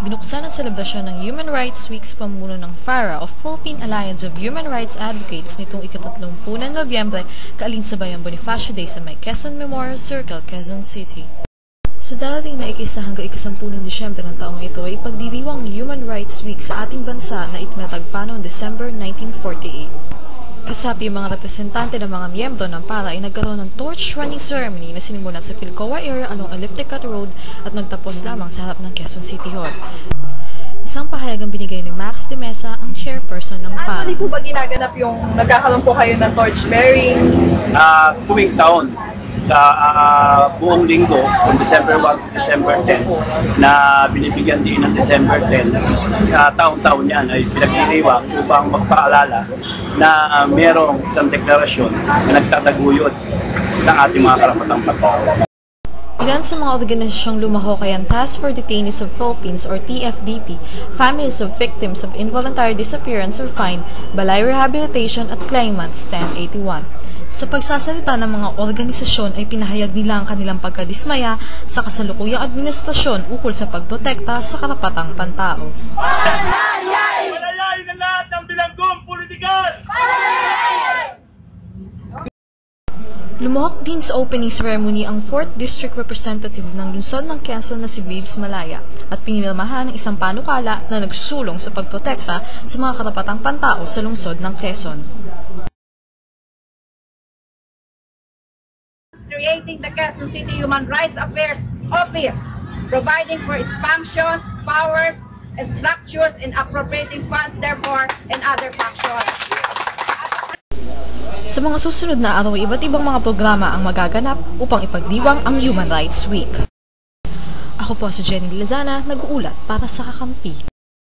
Binuksan ang selebrasyon ng Human Rights Week sa pamuno ng FARA o Philippine Alliance of Human Rights Advocates nitong ika-30 ng Nobyembre, kaalinsabay ang Bonifacio Day sa may Quezon Memorial Circle, Quezon City. Sa darating na ika-1 hanggang ika-10 ng Disyembre ng taong ito ay ipagdiriwang Human Rights Week sa ating bansa na itinatagpa noong December 1948. Kasapi ang mga representante ng mga miyembro ng FARA ay nagkaroon ng torch running ceremony na sinimulan sa Philcoa area along Elliptical Road at nagtapos lamang sa harap ng Quezon City Hall. Isang pahayagang binigay ni Max de Mesa, ang chairperson ng FARA. Ano po ba ginaganap yung nagkakaroon po kayo ng torch bearing? Tuwing taon sa buong linggo, from December 1 to December 10, na binibigyan din ng December 10, taon-taon yan ay pinagdiriwang upang magpaalala na merong isang deklarasyon na nagtataguyod ng ating mga karapatang pantao. Ilan sa mga organisasyong lumahok ay ang Task for Detainees of Philippines or TFDP, Families of Victims of Involuntary Disappearance or FIND, Balay Rehabilitation at Claimants 1081. Sa pagsasalita ng mga organisasyon ay pinahayag nila ang kanilang pagkadismaya sa kasalukuyang administrasyon ukol sa pagprotekta sa karapatang pantao. Palayain ang lahat ng bilanggong politikal! Lumuhok din sa opening ceremony ang 4th District Representative ng lungsod ng Quezon na si Babes Malaya at pinirmahan ng isang panukala na nagsusulong sa pagprotekta sa mga karapatang pantao sa lungsod ng Quezon. Creating the Quezon City Human Rights Affairs Office, providing for its functions, powers, structures, and appropriating funds therefore and other functions. Sa mga susunod na araw, iba't ibang mga programa ang magaganap upang ipagdiwang ang Human Rights Week. Ako po si Jenny Lizana, nag-uulat para sa Kakampi.